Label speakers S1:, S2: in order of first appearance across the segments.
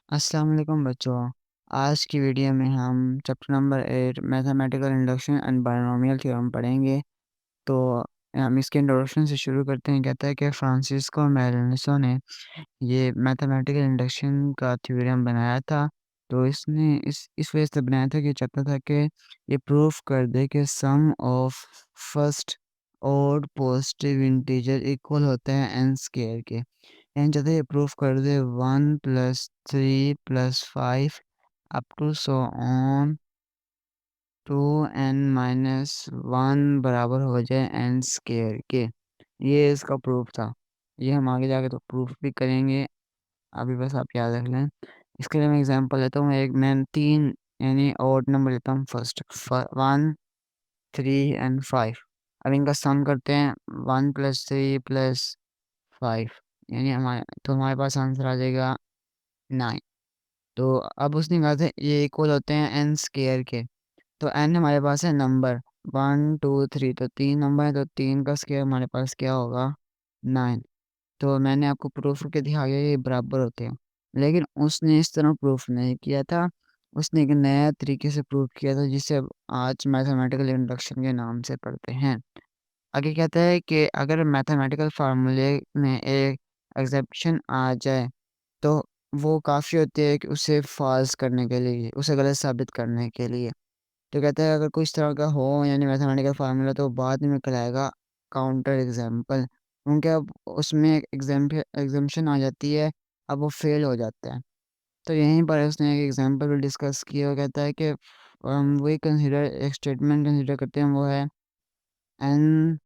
S1: अस्सलाम वालेकुम बच्चों। आज की वीडियो में हम chapter number 8 mathematical induction and binomial theorem पढ़ेंगे। तो हम इसके इंट्रोडक्शन से शुरू करते हैं। कहता है कि फ्रांसिस्को मैरिनसो ने ये मैथमेटिकल इंडक्शन का थ्योरम बनाया था। तो इसने इस वजह से बनाया था कि चाहता था कि ये प्रूफ कर दे कि सम ऑफ फर्स्ट और पॉजिटिव इंटीजर इक्वल होते हैं एन स्क्वायर के। एंड चाहते हैं प्रूफ कर दे 1 + 3 + 5 up to so on 2n-1 बराबर हो जाए एन स्क्वायर के। ये इसका प्रूफ था। ये हम आगे जाके तो प्रूफ भी करेंगे। अभी बस आप याद रख लें। इसके लिए मैं एग्जांपल लेता हूँ। मैं 3 यानी ऑड नंबर लेता हूँ फर्स्ट 1, 3 एंड 5। अब इनका सम करते हैं 1 + 3 + 5 यानी हमारे पास आंसर आ जाएगा 9। तो अब उसने कहा था ये इक्वल होते हैं एन स्क्वायर के। तो एन हमारे पास है नंबर 1 2 3, तो 3 नंबर है तो 3 का स्क्वायर हमारे पास क्या होगा 9। तो मैंने आपको प्रूफ करके दिखाया ये बराबर होते हैं। लेकिन उसने इस तरह प्रूफ नहीं किया था। उसने एक नया तरीके से प्रूफ किया था जिसे अब आज मैथमेटिकल इंडक्शन के नाम से पढ़ते हैं। आगे कहता है कि अगर मैथमेटिकल फार्मूले में एक एक्सेप्शन आ जाए तो वो काफ़ी होती है कि उसे फॉल्स करने के लिए, उसे गलत साबित करने के लिए। तो कहता है अगर कोई इस तरह का हो यानी मैथमेटिकल फार्मूला तो बाद में कहलाएगा काउंटर एग्जाम्पल, क्योंकि अब उसमें एक एग्जाम्पशन आ जाती है। अब वो फेल हो जाता है। तो यहीं पर उसने एक एग्जाम्पल भी डिस्कस किया। वो कहता है कि हम वही कंसिडर एक स्टेटमेंट कंसिडर करते हैं, वो है n²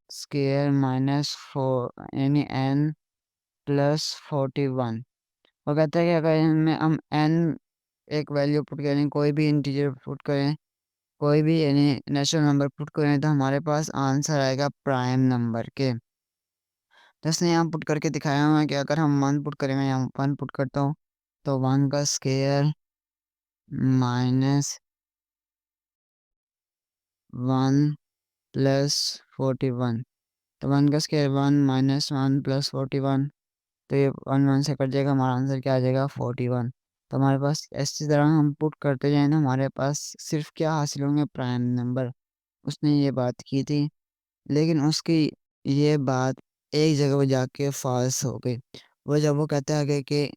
S1: - 4 यानी n + 41। वो कहता है कि अगर इनमें हम n एक वैल्यू पुट करें, कोई भी इंटीजर पुट करें, कोई भी यानी नेचुरल नंबर पुट करें तो हमारे पास आंसर आएगा प्राइम नंबर के। तो इसने यहाँ पुट करके दिखाया हुआ है कि अगर हम 1 पुट करें, मैं यहाँ 1 पुट करता हूँ तो 1 का स्क्वायर -1 + 41। तो 1 का स्क्वायर 1 -1 + 41। तो ये 1 1 से कट जाएगा, हमारा आंसर क्या आ जाएगा 41। तो हमारे पास इसी तरह हम पुट करते जाए ना, हमारे पास सिर्फ क्या हासिल होंगे प्राइम नंबर। उसने ये बात की थी, लेकिन उसकी ये बात एक जगह पे जाके फॉल्स हो गई। वो जब वो कहता है आगे कि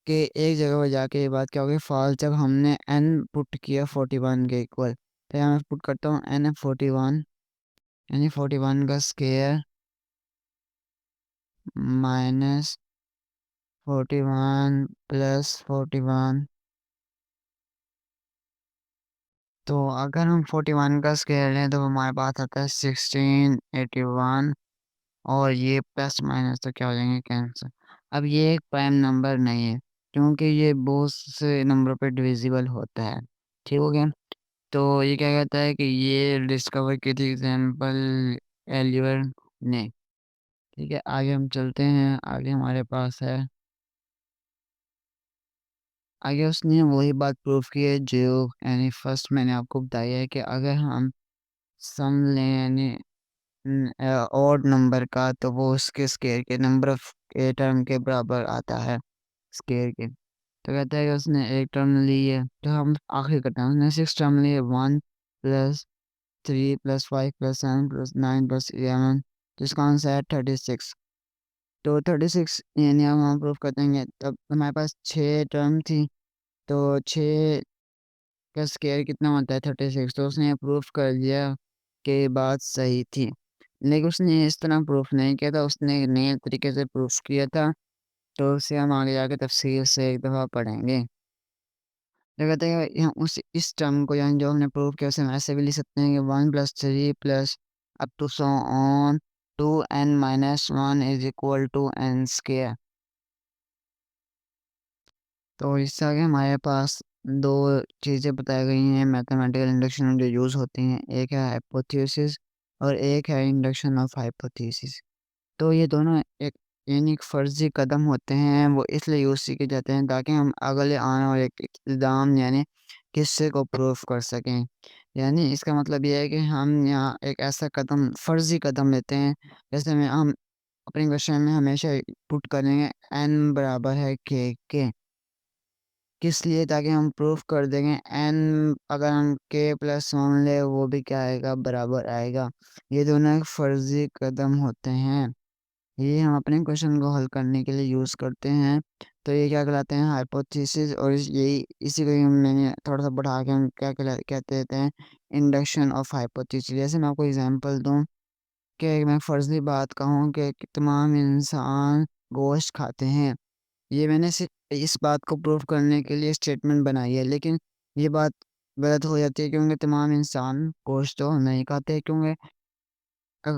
S1: एक जगह पे जाके ये बात क्या हो गई फॉल्स, जब हमने n पुट किया 41 के इक्वल। तो यहाँ मैं पुट करता हूँ n/41 यानी 41 का स्क्वायर -41 + 41। तो अगर हम 41 का स्क्वायर लें तो हमारे पास आता है 1681। और ये प्लस माइनस तो क्या हो जाएंगे कैंसिल। अब ये एक प्राइम नंबर नहीं है क्योंकि ये बहुत से नंबर पे डिविजिबल होता है। ठीक हो गया। तो ये क्या कहता है कि ये डिस्कवर की थी एग्जाम्पल एलिवर ने। ठीक है, आगे हम चलते हैं। आगे हमारे पास है, आगे उसने वही बात प्रूफ की है जो यानी फर्स्ट मैंने आपको बताया है कि अगर हम सम लें यानी ऑड नंबर का तो वो उसके स्क्वायर के नंबर ऑफ टर्म के बराबर आता है स्क्वायर के। तो कहता है कि उसने एक टर्म ली है, तो हम आखिर करते हैं उसने 6 टर्म ली है 1 + 3 + 5 + 7 + 9 + 11, जिसका आंसर है 36। तो 36 यानी हम प्रूफ कर देंगे। तब हमारे पास 6 टर्म थी, तो 6 का स्क्वायर कितना होता है 36। तो उसने प्रूफ कर दिया कि बात सही थी। लेकिन उसने इस तरह प्रूफ नहीं किया था, उसने एक नए तरीके से प्रूफ किया था। तो उसे हम आगे जाके तफसील से एक दफ़ा पढ़ेंगे। तो कहते हैं यहाँ उस इस टर्म को यानी जो हमने प्रूव किया उसे हम ऐसे भी लिख सकते हैं कि 1 + 3 plus up to so on 2n-1 = n²। तो इससे आगे हमारे पास दो चीज़ें बताई गई हैं मैथमेटिकल इंडक्शन में जो यूज़ होती हैं। एक है हाइपोथेसिस और एक है इंडक्शन ऑफ हाइपोथेसिस। तो ये दोनों एक यानी एक फ़र्ज़ी कदम होते हैं, वो इसलिए यूज़ किए जाते हैं ताकि हम अगले आने वाले एक इल्ज़ाम यानी किस्से को प्रूफ कर सकें। यानी इसका मतलब ये है कि हम यहाँ एक ऐसा कदम फ़र्ज़ी कदम लेते हैं, जैसे में हम अपने क्वेश्चन में हमेशा पुट करेंगे n बराबर है k के। किस लिए? ताकि हम प्रूफ कर देंगे n अगर हम k प्लस वन ले वो भी क्या आएगा, बराबर आएगा। ये दोनों एक फर्जी कदम होते हैं, ये हम अपने क्वेश्चन को हल करने के लिए यूज़ करते हैं। तो ये क्या कहलाते हैं, हाइपोथेसिस। और यही इसी को ही मैंने थोड़ा सा बढ़ा के हम क्या कहते हैं, इंडक्शन ऑफ हाइपोथेसिस। जैसे मैं आपको एग्जांपल दूं कि मैं फर्जी बात कहूँ कि तमाम इंसान गोश्त खाते हैं, ये मैंने सिर्फ इस बात को प्रूव करने के लिए स्टेटमेंट बनाई है, लेकिन ये बात गलत हो जाती है क्योंकि तमाम इंसान गोश्त तो नहीं खाते। क्योंकि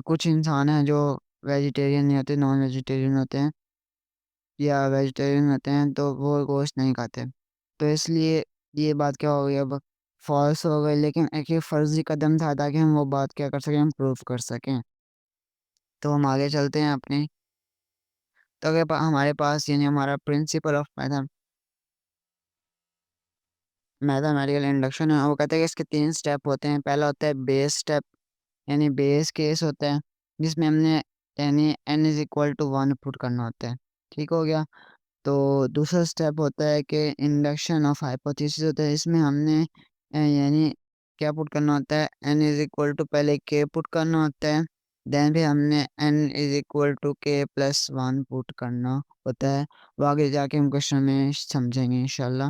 S1: कुछ इंसान हैं जो वेजिटेरियन नहीं होते, नॉन वेजिटेरियन होते हैं या वेजिटेरियन होते हैं, तो वो गोश्त नहीं खाते। तो इसलिए ये बात क्या हो गई, अब फॉल्स हो गई। लेकिन एक ये फर्जी कदम था ताकि हम वो बात क्या कर सकें, हम प्रूव कर सकें। तो हम आगे चलते हैं अपने। तो अगर हमारे पास यानी हमारा प्रिंसिपल ऑफ मैथमेटिकल इंडक्शन है, वो कहते हैं कि इसके 3 स्टेप होते हैं। पहला होता है बेस स्टेप, यानी बेस केस होता है जिसमें हमने यानी n is equal to 1 put करना होता है। ठीक हो गया। तो दूसरा स्टेप होता है कि इंडक्शन ऑफ हाइपोथेसिस होता है, इसमें हमने यानी क्या पुट करना होता है, n इज इक्वल टू पहले k पुट करना होता है, देन फिर हमने n is equal to k plus one put करना होता है। वो आगे जाके हम क्वेश्चन में समझेंगे इंशाल्लाह।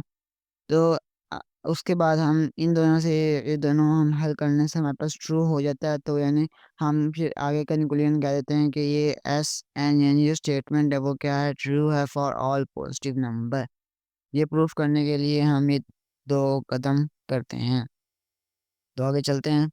S1: तो अ, उसके बाद हम इन दोनों से, ये दोनों हम हल करने से हमारे पास ट्रू हो जाता है। तो यानी हम फिर आगे कंक्लूजन कह देते हैं कि ये एस एन यानी जो स्टेटमेंट है वो क्या है, ट्रू है फॉर ऑल पॉजिटिव नंबर। ये प्रूफ करने के लिए हम ये 2 कदम करते हैं। तो आगे चलते हैं।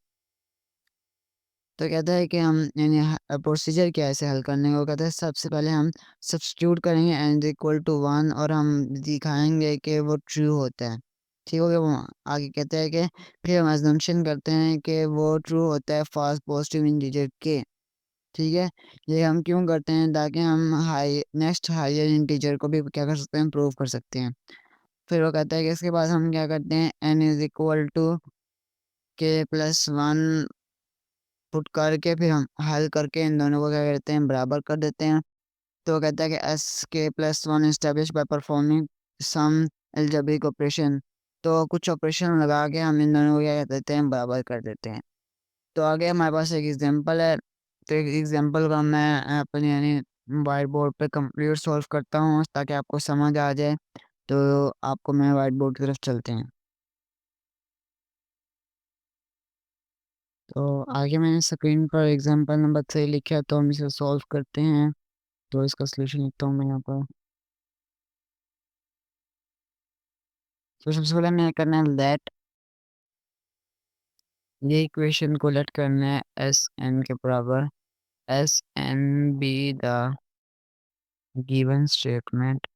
S1: तो कहता है कि हम यानी प्रोसीजर क्या है इसे हल करने को, कहता है सबसे पहले हम सब्स्टिट्यूट करेंगे n इक्वल टू 1 और हम दिखाएंगे कि वो ट्रू होता है। ठीक हो गया। वो आगे कहते हैं कि फिर हम अजम्पशन करते हैं कि वो ट्रू होता है फर्स्ट पॉजिटिव इंटीजर के। ठीक है। ये हम क्यों करते हैं, ताकि हम नेक्स्ट हायर इंटीजर को भी क्या कर सकते हैं, प्रूव कर सकते हैं। फिर वो कहता है कि इसके बाद हम क्या करते हैं, n इज इक्वल टू के प्लस वन पुट करके फिर हम हल करके इन दोनों को क्या करते हैं, बराबर कर देते हैं। तो वो कहता है कि S K plus one establish by performing some algebraic operation. तो कुछ ऑपरेशन लगा के हम इन दोनों को क्या कर देते हैं, बराबर कर देते हैं। तो आगे हमारे पास एक एग्जांपल है। तो एक एग्जांपल का मैं अपने यानी वाइट बोर्ड पे कंप्लीट सॉल्व करता हूँ ताकि आपको समझ आ जाए। तो आपको मैं वाइट बोर्ड की तरफ चलते हैं। तो आगे मैंने स्क्रीन पर एग्जांपल नंबर 3 लिखा है, तो हम इसे सॉल्व करते हैं। तो इसका सलूशन लिखता हूँ मैं यहाँ पर। तो सबसे पहले हमें करना है लेट, ये इक्वेशन को लेट करना है एस एन के बराबर, S N be the given statement.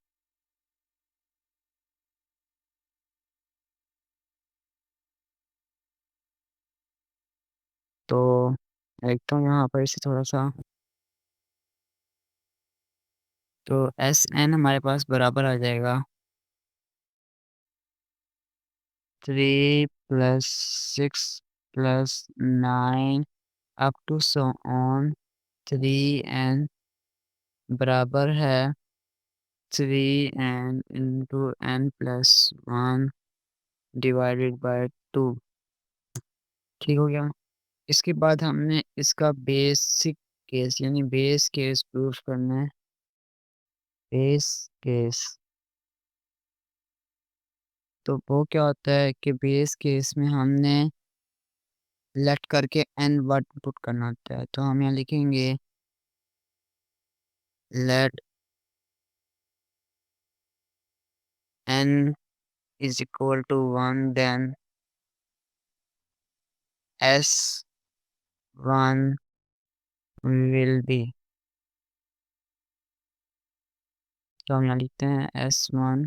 S1: तो एक तो यहाँ पर इसे थोड़ा सा, तो एस एन हमारे पास बराबर आ जाएगा 3 + 6 + 9 up to so on 3n बराबर है 3n × n + 1 डिवाइडेड बाय 2। ठीक हो गया। इसके बाद हमने इसका बेसिक केस यानी बेस केस प्रूफ करना है। बेस केस, तो वो क्या होता है कि बेस केस में हमने लेट करके n वर्ड पुट करना होता है। तो हम यहाँ लिखेंगे let n is equal to 1, then s1 will be. तो हम यहाँ लिखते हैं s1।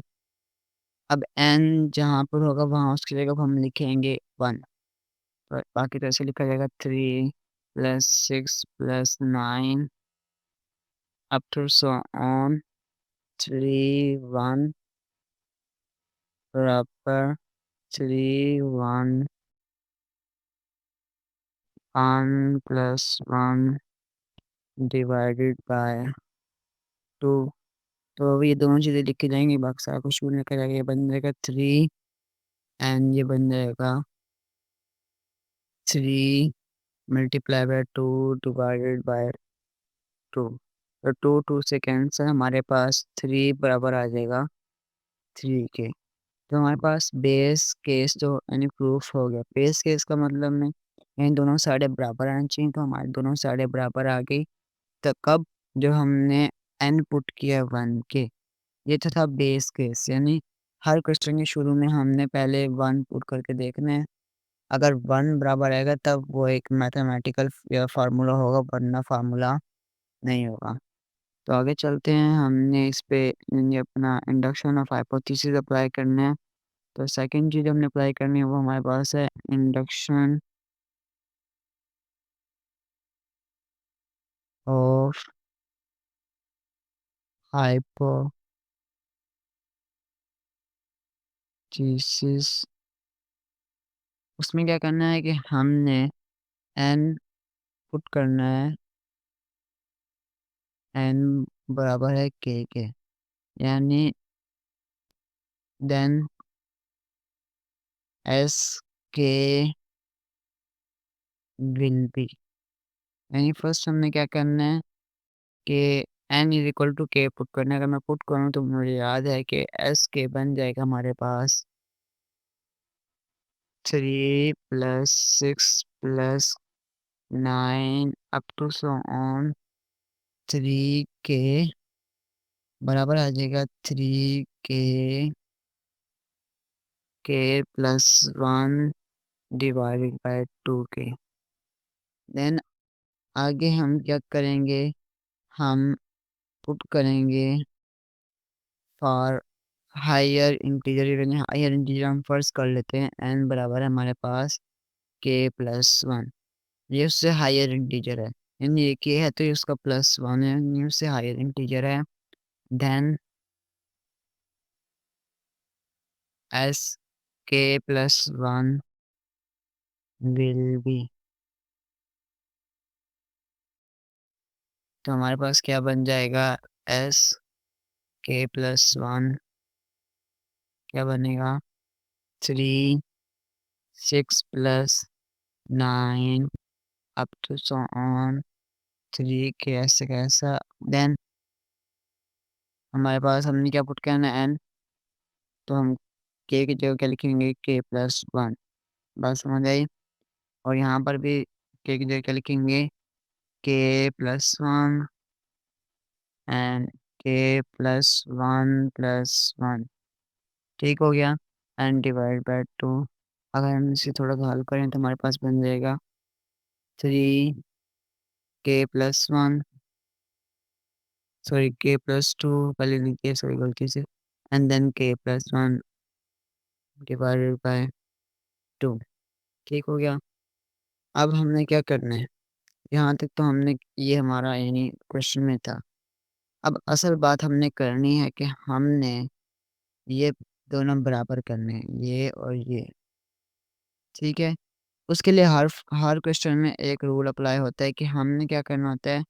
S1: अब n जहाँ पर होगा वहाँ उसकी जगह हम लिखेंगे 1। बाकी तो ऐसे लिखा जाएगा 3 + 6 + 9 up to so on 3 1 बराबर 3 1 1 + 1 डिवाइडेड बाय 2। तो अब ये दोनों चीज़ें लिख के जाएंगी, बाकी सारा कुछ भी निकल जाएगा। ये बन जाएगा 3 एंड ये बन जाएगा 3 मल्टीप्लाई बाय 2 डिवाइडेड बाय 2। तो 2 2 से कैंसिल, हमारे पास 3 बराबर आ जाएगा 3 के। तो हमारे पास बेस केस तो यानी प्रूफ हो गया। बेस केस का मतलब में इन दोनों साइडें बराबर आनी चाहिए, तो हमारी दोनों साइडें बराबर आ गई। तो कब जो हमने n पुट किया 1 के, ये तो था बेस केस, यानी हर क्वेश्चन के शुरू में हमने पहले 1 पुट करके देखना है। अगर 1 बराबर आएगा तब वो एक मैथमेटिकल फार्मूला होगा, वरना फार्मूला नहीं होगा। तो आगे चलते हैं, हमने इस पे ये अपना इंडक्शन ऑफ हाइपोथेसिस अप्लाई करना है। तो सेकंड चीज़ हमने अप्लाई करनी है वो हमारे पास है इंडक्शन ऑफ हाइपोथेसिस। उसमें क्या करना है कि हमने n पुट करना है, n बराबर है k के, यानी then s k will be, यानी फर्स्ट हमने क्या करना है कि n is equal to k put करना है। अगर मैं पुट करूँ तो मुझे याद है कि s k बन जाएगा हमारे पास 3 plus 6 plus 9 up to so on 3 के बराबर आ जाएगा 3 के प्लस 1 डिवाइडेड बाय 2 के। देन आगे हम क्या करेंगे, हम पुट करेंगे फॉर हायर इंटीजर, यानी हायर इंटीजर हम फर्स्ट कर लेते हैं। n बराबर है हमारे पास k प्लस 1, ये उससे हायर इंटीजर है, यानी ये k है तो ये उसका प्लस 1 है, यानी उससे हायर इंटीजर है। Then s k plus 1 will be, तो हमारे पास क्या बन जाएगा, s k प्लस 1 क्या बनेगा 3 6 plus 9 up to so on 3 के ऐसे कैसा। देन हमारे पास हमने क्या पुट करना है n, तो हम k की जगह क्या लिखेंगे k प्लस 1, बात समझ आई। और यहाँ पर भी k की जगह क्या लिखेंगे k plus 1 and k plus 1 ठीक हो गया, एंड डिवाइड बाय 2। अगर हम इसे थोड़ा सा हल करें तो हमारे पास बन जाएगा 3 k plus 1, sorry k plus 2 पहले लिखिए, सॉरी गलती से, and then k plus 1 divided by 2 ठीक हो गया। अब हमने क्या करना है, यहाँ तक तो हमने, ये हमारा यानी क्वेश्चन में था। अब असल बात हमने करनी है कि हमने ये दोनों बराबर करने हैं, ये और ये, ठीक है। उसके लिए हर क्वेश्चन में एक रूल अप्लाई होता है कि हमने क्या करना होता है,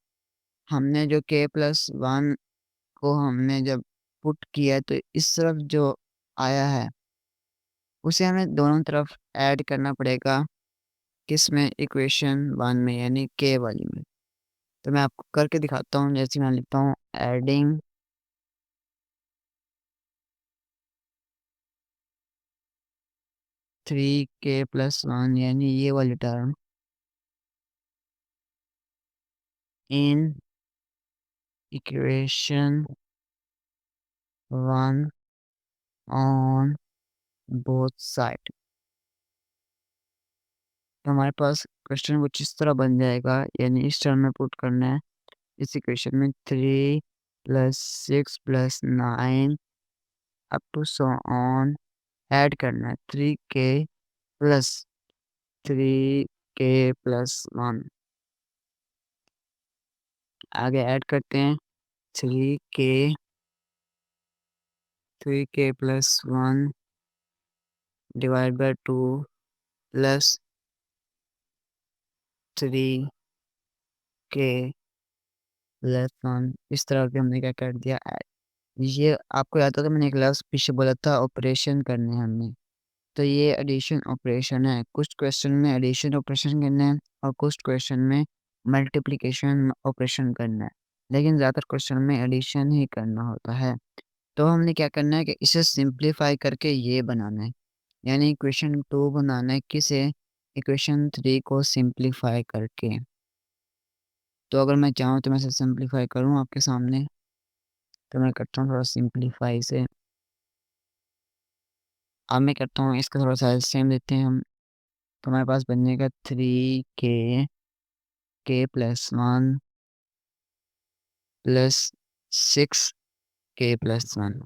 S1: हमने जो k+1 को हमने जब पुट किया है, तो इस तरफ जो आया है उसे हमें दोनों तरफ ऐड करना पड़ेगा, किस में, इक्वेशन 1 में, यानी k वाली में। तो मैं आपको करके दिखाता हूँ, जैसे मैं लिखता हूँ एडिंग 3k+1, यानी ये वाली term in equation 1 on both side. तो हमारे पास क्वेश्चन कुछ इस तरह बन जाएगा, यानी इस टर्म में पुट करना है, इस इक्वेशन में 3 + 6 + 9 up to so on, add करना है 3k+1, आगे ऐड करते हैं 3k+1 divide by 2 plus 3k less one, इस तरह के हमने क्या कर दिया ऐड। ये आपको याद होगा मैंने एक लफ्ज़ पीछे बोला था ऑपरेशन करने हैं हमने, तो ये एडिशन ऑपरेशन है। कुछ क्वेश्चन में एडिशन ऑपरेशन करना है और कुछ क्वेश्चन में मल्टीप्लिकेशन ऑपरेशन करना है, लेकिन ज़्यादातर क्वेश्चन में एडिशन ही करना होता है। तो हमने क्या करना है कि इसे सिंप्लीफाई करके ये बनाना है, यानी इक्वेशन 2 बनाना है किसे, इक्वेशन 3 को सिंप्लीफाई करके। तो अगर मैं चाहूँ तो मैं इसे सिंप्लीफाई करूँ आपके सामने, तो मैं करता हूँ थोड़ा सिंप्लीफाई इसे। अब मैं करता हूँ इसका थोड़ा-सा एलसीएम लेते हैं हम, तो हमारे पास बन जाएगा 3k k plus 1 plus 6k plus 1,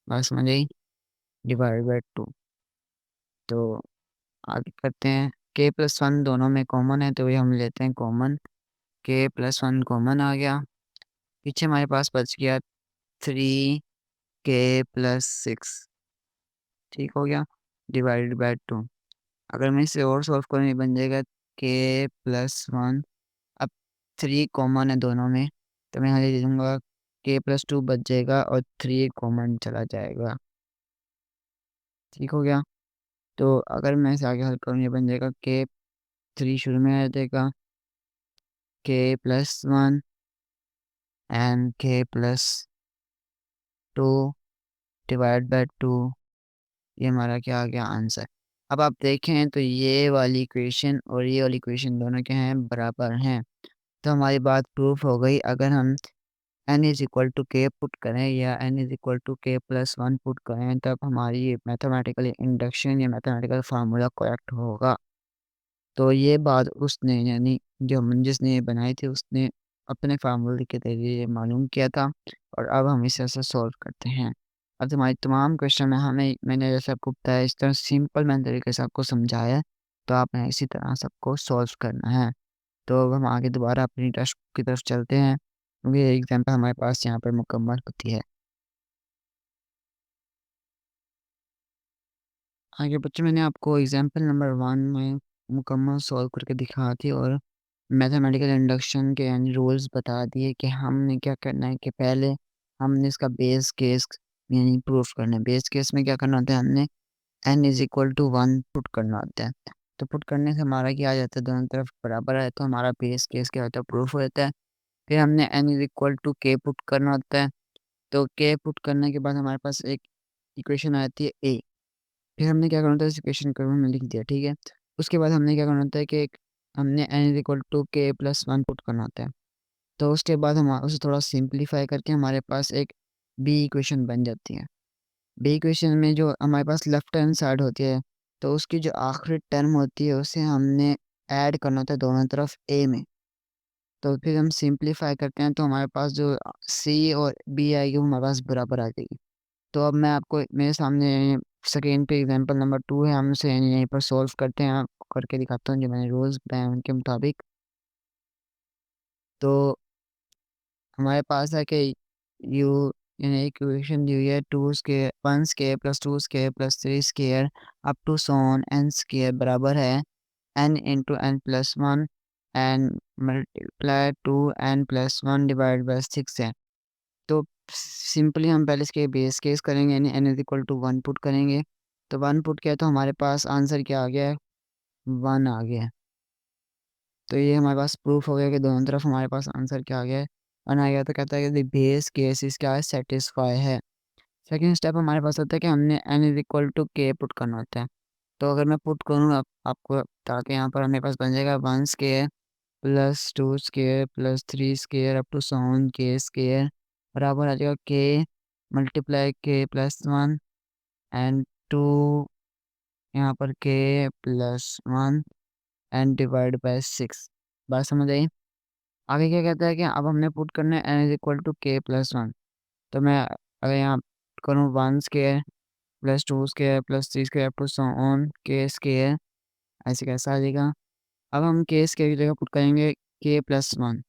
S1: बात समझ आई? Divided by 2। तो आगे करते हैं, k प्लस 1 दोनों में कॉमन है तो ये हम लेते हैं कॉमन, k प्लस 1 कॉमन आ गया। पीछे हमारे पास बच गया 3k प्लस 6, ठीक हो गया, डिवाइडेड बाय 2। अगर मैं इसे और सॉल्व करूँ ये बन जाएगा k प्लस 1, अब 3 कॉमन है दोनों में, तो मैं यहाँ ले लूँगा k प्लस 2 बच जाएगा और 3 कॉमन चला जाएगा, ठीक हो गया। तो अगर मैं इसे आगे हल करूँ ये बन जाएगा k 3 शुरू में आ जाएगा, k plus 1 and k plus 2 divide by 2, ये हमारा क्या आ गया आंसर। अब आप देखें तो ये वाली इक्वेशन और ये वाली इक्वेशन दोनों क्या हैं, बराबर हैं। तो हमारी बात प्रूफ हो गई। अगर हम n is equal to k put करें या n is equal to k plus 1 put करें, तब हमारी ये मैथमेटिकल इंडक्शन या मैथमेटिकल फार्मूला करेक्ट होगा। तो ये बात उसने यानी जो जिसने ये बनाई थी उसने अपने फार्मूले के ज़रिए मालूम किया था, और अब हम इसे ऐसे सॉल्व करते हैं। अब हमारी तमाम क्वेश्चन में हमें मैंने जैसे आपको बताया इस तरह सिंपल मैंने तरीके से आपको समझाया है, तो आपने इसी तरह सबको सॉल्व करना है। तो अब हम आगे दोबारा अपनी टेस्ट की तरफ चलते हैं, क्योंकि ये एग्जाम्पल हमारे पास यहाँ पर मुकम्मल होती है। आगे बच्चों मैंने आपको एग्जाम्पल नंबर 1 में मुकम्मल सॉल्व करके दिखा थी और मैथमेटिकल इंडक्शन के यानी रूल्स बता दिए कि हमने क्या करना है कि पहले हमने इसका बेस केस यानी प्रूफ करना है। बेस केस में क्या करना होता है, हमने n is equal to 1 put करना होता है। तो पुट करने से हमारा क्या आ जाता है, दोनों तरफ बराबर है तो हमारा बेस केस क्या होता है, प्रूफ हो जाता है। फिर हमने n is equal to k put करना होता है, तो k पुट करने के बाद हमारे पास एक इक्वेशन आती है a। फिर हमने क्या करना होता है, इस इक्वेशन को हमने लिख दिया, ठीक है। उसके बाद हमने क्या करना होता है कि हमने n is equal to k plus 1 put करना होता है। तो उसके बाद हम उसे थोड़ा सिंप्लीफाई करके हमारे पास एक बी इक्वेशन बन जाती है। बी इक्वेशन में जो हमारे पास लेफ्ट हैंड साइड होती है, तो उसकी जो आखिरी टर्म होती है उसे हमने ऐड करना होता है दोनों तरफ a में। तो फिर हम सिंप्लीफाई करते हैं तो हमारे पास जो सी और बी आएगी वो हमारे पास बराबर आ जाएगी। तो अब मैं आपको मेरे सामने स्क्रीन पे एग्जांपल नंबर 2 है, हम उसे यहीं पर सॉल्व करते हैं, आपको करके दिखाता हूँ जो मैंने रूल्स बताए हैं उनके मुताबिक। तो हमारे पास है कि यू यानी इक्वेशन दी हुई है 2 square 1 square plus 2 square plus 3 square up to so on n square बराबर है n into n plus 1 and multiply two n plus 1 divide by 6 है। तो सिंपली हम पहले इसके बेस केस करेंगे यानी n is equal to 1 put करेंगे। तो 1 पुट किया तो हमारे पास आंसर क्या आ गया है, 1 आ गया है। तो ये हमारे पास प्रूफ हो गया कि दोनों तरफ हमारे पास आंसर क्या आ गया है, 1 आ गया। तो कहता है कि बेस केस इसका है सेटिस्फाई है। सेकंड स्टेप हमारे पास होता है कि हमने n is equal to k put करना होता है। तो अगर मैं पुट करूँ आपको ताकि यहाँ पर हमारे पास बन जाएगा 1 square plus 2 square plus 3 square up to 7 k square बराबर आ जाएगा k multiply k plus 1 and 2 यहाँ पर k plus 1 and divide by 6। बात समझ आई? आगे क्या कहता है कि अब हमने पुट करना है n is equal to k plus 1। तो मैं अगर यहाँ करूँ 1 square plus 2 square plus 3 square up to so on k square, ऐसे कैसा आ जाएगा। अब हम k स्क्वायर की जगह पुट करेंगे k प्लस 1,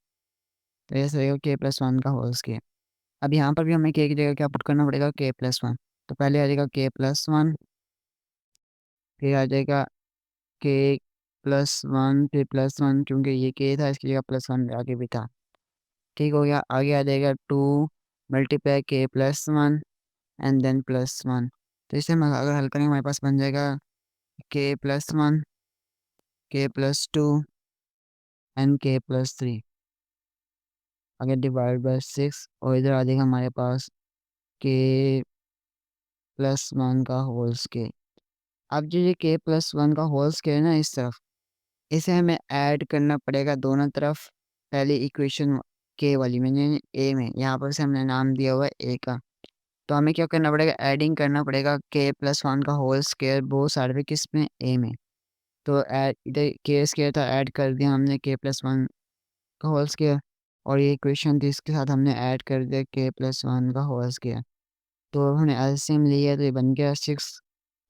S1: तो ऐसा रहेगा k प्लस 1 का होल स्क्वायर। अब यहाँ पर भी हमें k की जगह क्या पुट करना पड़ेगा, k प्लस 1। तो पहले आ जाएगा k प्लस 1, फिर आ जाएगा k प्लस 1, फिर प्लस 1, क्योंकि ये k था इसकी जगह प्लस 1 आगे भी था। ठीक हो गया। आगे आ जाएगा 2 मल्टीप्लाई के प्लस 1 एंड देन प्लस 1। तो इसे हम अगर हल करेंगे हमारे पास बन जाएगा के प्लस 1, के प्लस 2 एंड के प्लस 3। अगर डिवाइड बाय 6 और इधर आ जाएगा हमारे पास के प्लस 1 का होल स्केयर। अब जो ये के प्लस 1 का होल स्केयर है ना इस तरफ, इसे हमें ऐड करना पड़ेगा दोनों तरफ। पहली इक्वेशन के वाली में ए में, यहाँ पर से हमने नाम दिया हुआ है ए का। तो हमें क्या करना पड़ेगा, एडिंग करना पड़ेगा के प्लस 1 का होल स्केयर बहुत सारे पे किस में, ए में। तो इधर के स्केयर था, ऐड कर दिया हमने के प्लस 1 का होल स्केयर, और ये इक्वेशन थी इसके साथ हमने ऐड कर दिया के प्लस 1 का होल स्केयर। तो अब हमने एलसीएम लिया तो ये बन गया 6।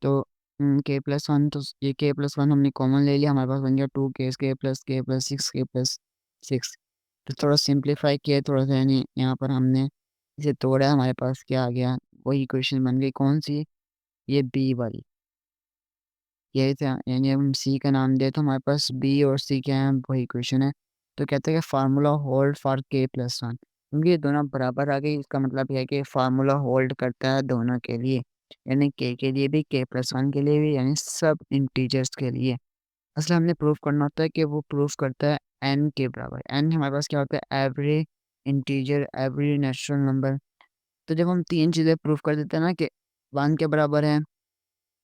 S1: तो के प्लस 1, तो ये के प्लस 1 हमने कॉमन ले लिया, हमारे पास बन गया 2 के प्लस 6 के प्लस 6। तो थोड़ा सिंप्लीफाई किया थोड़ा सा, यानी यहाँ पर हमने इसे तोड़ा, हमारे पास क्या आ गया, वही इक्वेशन बन गई। कौन सी, ये बी वाली, यही था। यानी हम सी का नाम दे तो हमारे पास बी और सी क्या है, वही इक्वेशन है। तो कहते हैं कि फार्मूला होल्ड फॉर के प्लस 1, क्योंकि ये दोनों बराबर आ गई, इसका मतलब यह है कि फार्मूला होल्ड करता है दोनों के लिए, यानी के लिए भी, के प्लस 1 के लिए भी, यानी सब इंटीजर्स के लिए। असल हमने प्रूफ करना होता है कि वो प्रूफ करता है एन के बराबर। एन हमारे पास क्या होता है, every integer, every natural number. तो जब हम तीन चीज़ें प्रूफ कर देते हैं ना कि 1 के बराबर है,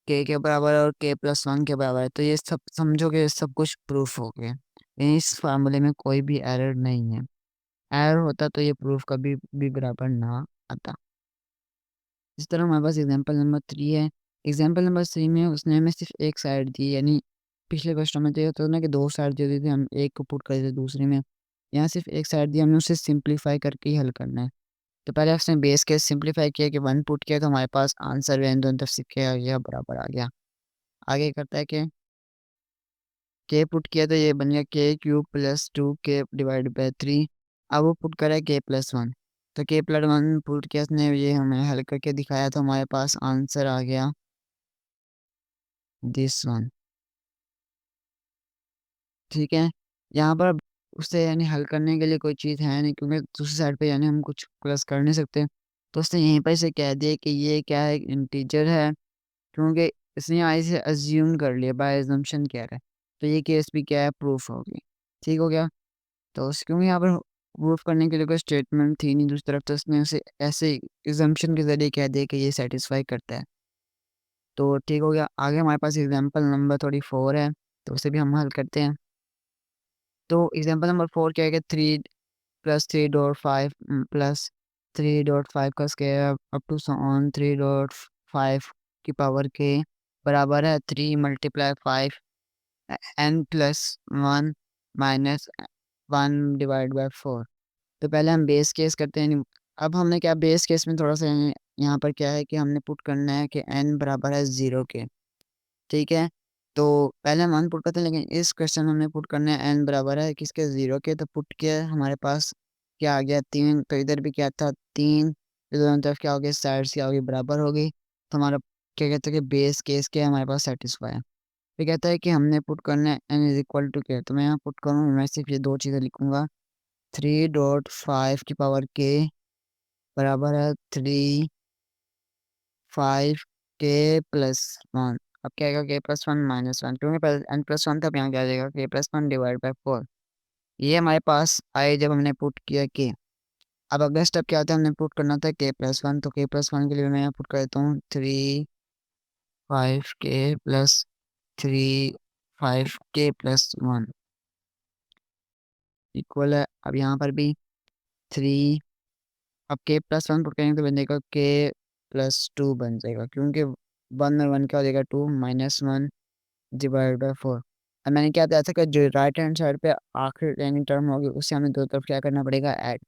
S1: के बराबर है और के प्लस 1 के बराबर है, तो ये सब समझो कि सब कुछ प्रूफ हो गया। यानी इस फार्मूले में कोई भी एरर नहीं है। एरर होता तो ये प्रूफ कभी भी बराबर ना आता। इस तरह हमारे पास एग्जांपल नंबर 3 है। एग्जांपल नंबर 3 में उसने हमें सिर्फ एक साइड दी, यानी पिछले क्वेश्चन में तो ये होता था ना कि दो साइड दे दी थी, हम एक को पुट कर देते दूसरे में। यहाँ सिर्फ एक साइड दी, हमने उसे सिंप्लीफाई करके ही हल करना है। तो पहले उसने बेस केस सिंप्लीफाई किया कि 1 पुट किया, तो हमारे पास आंसर भी दोनों तरफ से क्या आ गया, बराबर आ गया। आगे करता है कि के पुट किया तो ये बन गया के क्यूब प्लस 2 के डिवाइड बाई 3। अब वो पुट करा के प्लस 1, तो के प्लस 1 पुट किया उसने, ये हमें हल करके दिखाया, तो हमारे पास आंसर आ गया दिस वन। ठीक है। यहाँ पर उससे यानी हल करने के लिए कोई चीज़ है नहीं, क्योंकि दूसरी साइड पे यानी हम कुछ प्लस कर नहीं सकते। तो उसने यहीं पर से कह दिया कि ये क्या है, इंटीजर है, क्योंकि इसने यहाँ से अज्यूम कर लिया, बाय एजम्पशन कह रहा है। तो ये केस भी क्या है, प्रूफ होगी। ठीक हो गया। तो क्योंकि यहाँ पर प्रूफ करने के लिए कोई स्टेटमेंट थी नहीं दूसरी तरफ, तो उसने उसे ऐसे एग्जाम्पशन के जरिए कह दिया कि ये सेटिस्फाई करता है। तो ठीक हो गया। आगे हमारे पास एग्जाम्पल नंबर 4 है, तो उसे भी हम हल करते हैं। तो एग्जाम्पल नंबर 4 क्या है कि 3 प्लस 3.5 प्लस 3.5 का स्क्वायर अप टू ऑन 3.5 की पावर के बराबर है 3 multiply 5 n plus 1 minus 1 divide by 4। तो पहले हम बेस केस करते हैं। अब हमने क्या, बेस केस में थोड़ा सा यहाँ पर क्या है कि हमने पुट करना है कि n बराबर है 0 के। ठीक है। तो पहले हम 1 पुट करते हैं, लेकिन इस क्वेश्चन में हमने पुट करना है n बराबर है किसके, 0 के। तो पुट किया, हमारे पास क्या आ गया, 3। तो इधर भी क्या था, 3। तो दोनों तरफ क्या हो गया, साइड्स क्या होगी, बराबर हो गई। तो हमारा क्या कहते हैं कि बेस केस क्या है, हमारे पास सेटिस्फाई है। फिर कहता है कि हमने पुट करना है n इज इक्वल टू के। तो मैं यहाँ पुट करूँ, मैं सिर्फ ये दो चीज़ें लिखूंगा। 3.5 की पावर के बराबर है 3 5 के प्लस 1। अब क्या आएगा, के प्लस 1 माइनस 1, क्योंकि पहले n प्लस 1 था, अब यहाँ क्या आ जाएगा, के प्लस 1 डिवाइड बाई 4। ये हमारे पास आए जब हमने पुट किया के। अब अगला स्टेप क्या होता है, हमने पुट करना था के प्लस 1। तो के प्लस 1 के लिए मैं यहाँ पुट कर देता हूँ 3 5 के प्लस 3 5 के प्लस 1 इक्वल है। अब यहाँ पर भी 3। अब के प्लस 1 पुट करेंगे तो बन जाएगा के प्लस 2 बन जाएगा, क्योंकि 1 और 1 क्या हो जाएगा, 2 माइनस 1 डिवाइड बाई 4। अब मैंने क्या बताया था कि जो राइट हैंड साइड पे आखिरी यानी टर्म होगी, उससे हमें दो तरफ क्या करना पड़ेगा, ऐड।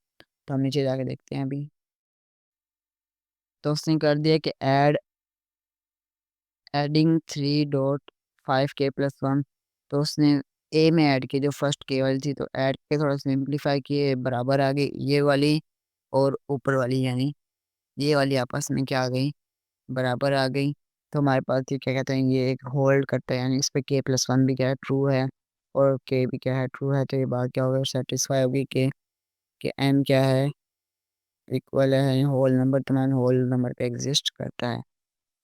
S1: तो हम नीचे जाके देखते हैं अभी। तो उसने कर दिया कि एडिंग 3.5 के प्लस 1। तो उसने ए में ऐड किया, जो फर्स्ट के वाली थी, तो ऐड के थोड़ा सिंप्लीफाई किए, बराबर आ गई ये वाली और ऊपर वाली, यानी ये वाली आपस में क्या आ गई, बराबर आ गई। तो हमारे पास ये क्या कहते हैं, ये एक होल्ड करता है, यानी इस पे के प्लस 1 भी क्या है, ट्रू है, और के भी क्या है, ट्रू है। तो ये बात क्या होगा, सेटिस्फाई होगी के कि n क्या है, इक्वल है होल नंबर, तो नॉन होल नंबर पे एग्जिस्ट करता है।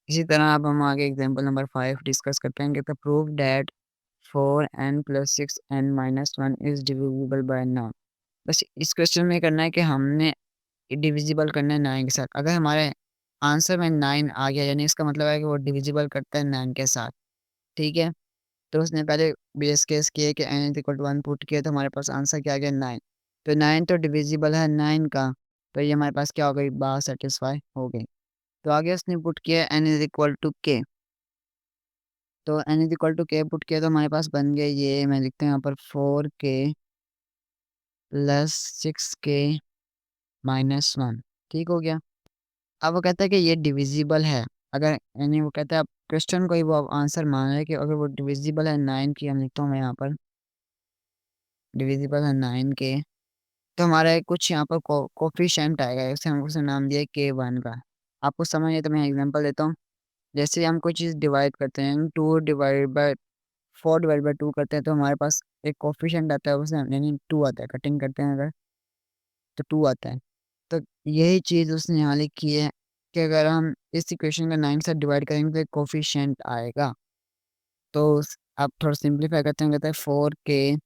S1: इसी तरह अब हम आगे एग्जांपल नंबर 5 डिस्कस करते हैं कि prove that 4n + 6n - 1 is divisible by 9। बस इस क्वेश्चन में करना है कि हमने डिविजिबल करना है 9 के साथ। अगर हमारे आंसर में 9 आ गया यानी इसका मतलब है कि वो डिविजिबल करता है 9 के साथ, ठीक है। तो उसने पहले बेस केस किया कि n = 1 पुट किया, तो हमारे पास आंसर क्या आ गया 9। तो 9 तो डिविजिबल है 9 का, तो ये हमारे पास क्या हो गई, बात सेटिस्फाई हो गई। तो आगे उसने पुट किया n = k। तो n = k पुट किया तो हमारे पास बन गया ये, मैं लिखता हूँ यहाँ पर 4k + 6k - 1, ठीक हो गया। अब वो कहता है कि ये डिविजिबल है, अगर यानी वो कहता है अब क्वेश्चन को ही वो आंसर मान रहा है कि अगर वो डिविजिबल है 9 की, हम लिखता हूँ मैं यहाँ पर डिविजिबल है 9 के, तो हमारा कुछ यहाँ पर कोफिशिएंट आएगा, उसे हम उसे नाम दिया k1 का। आपको समझ है तो मैं एग्जांपल देता हूँ। जैसे हम कोई चीज़ डिवाइड करते हैं, 2 डिवाइड बाय 4 डिवाइड बाय 2 करते हैं, तो हमारे पास एक कोफिशिएंट आता है, उसे यानी 2 आता है, कटिंग करते हैं अगर तो 2 आता है। तो यही चीज़ उसने यहाँ लिखी है कि अगर हम इस इक्वेशन का 9 से डिवाइड करेंगे तो कोफिशिएंट आएगा। तो आप थोड़ा सिंप्लीफाई करते हैं, कहते हैं 4k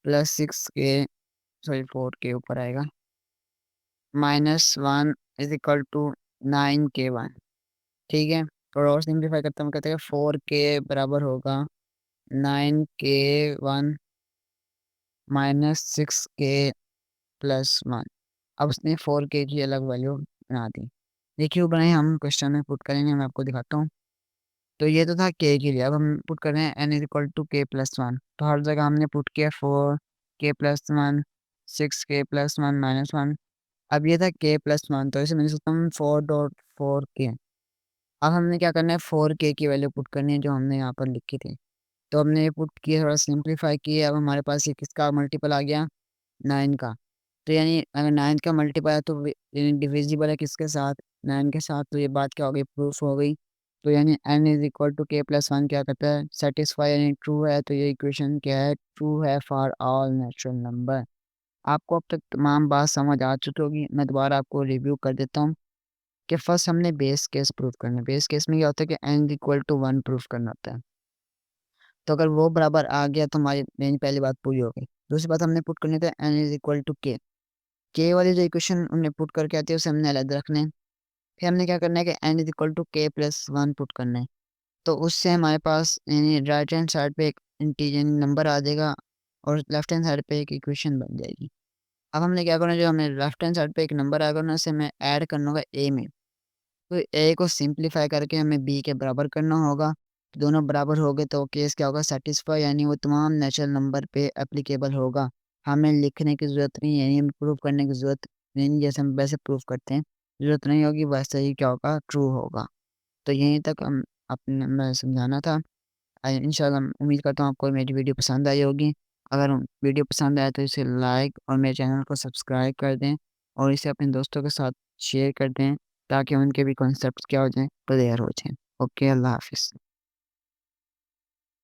S1: + 6k, सॉरी 4k ऊपर आएगा, -1 = 9k1, ठीक है। थोड़ा और सिंप्लीफाई करते हैं, कहते हैं 4k बराबर होगा 9k1 - 6k + 1। अब उसने 4k की अलग वैल्यू बना दी। देखिए वो बनाई, हम क्वेश्चन में पुट करेंगे, मैं आपको दिखाता हूँ। तो ये तो था k के लिए, अब हम पुट कर रहे हैं n = k + 1। तो हर जगह हमने पुट किया 4k + 1, 6k + 1 - 1। अब ये था k + 1, तो इसे मैं लिख सकता हूँ 4.4k। अब हमने क्या करना है, 4k की वैल्यू पुट करनी है जो हमने यहाँ पर लिखी थी। तो हमने ये पुट किया, थोड़ा सिंप्लीफाई किया, अब हमारे पास ये किसका मल्टीपल आ गया, 9 का। तो यानी अगर 9 का मल्टीपल है तो यानी डिविजिबल है किसके साथ, 9 के साथ। तो ये बात क्या हो गई, प्रूफ हो गई। तो यानी n = k + 1 क्या करता है, सेटिस्फाई, यानी ट्रू है। तो ये इक्वेशन क्या है, ट्रू है फॉर ऑल नेचुरल नंबर। आपको अब तक तमाम बात समझ आ चुकी होगी, मैं दोबारा आपको रिव्यू कर देता हूँ कि फर्स्ट हमने बेस केस प्रूफ करना है। बेस केस में क्या होता है कि n = 1 प्रूफ करना होता है। तो अगर वो बराबर आ गया तो हमारी मेन पहली बात पूरी हो गई। दूसरी बात हमने पुट करनी थी n = k। के वाली जो इक्वेशन हमने पुट करके आती है उसे हमने अलग रखना है। फिर हमने क्या करना है कि n = k + 1 पुट करना है। तो उससे हमारे पास यानी राइट हैंड साइड पे एक इंटीजर नंबर आ जाएगा और लेफ्ट हैंड साइड पे एक इक्वेशन बन जाएगी। अब हमने क्या करना है, जो हमने लेफ्ट हैंड साइड पे एक नंबर आएगा ना, उसे हमें ऐड करना होगा a में। तो ए को सिंप्लीफाई करके हमें बी के बराबर करना होगा। दोनों बराबर हो गए तो केस क्या होगा, सेटिस्फाई, यानी वो तमाम नेचुरल नंबर पे एप्लीकेबल होगा। हमें लिखने की ज़रूरत नहीं, यानी हमें प्रूफ करने की ज़रूरत नहीं, जैसे हम वैसे प्रूफ करते हैं ज़रूरत नहीं होगी, वैसे ही क्या होगा, ट्रू होगा। तो यहीं तक हम अपने मैं समझाना था। इंशाल्लाह उम्मीद करता हूँ आपको मेरी वीडियो पसंद आई होगी। अगर वीडियो पसंद आए तो इसे लाइक और मेरे चैनल को सब्सक्राइब कर दें और इसे अपने दोस्तों के साथ शेयर कर दें ताकि उनके भी कॉन्सेप्ट्स क्या हो जाएँ, क्लियर हो जाएँ। ओके, अल्लाह हाफ़िज़।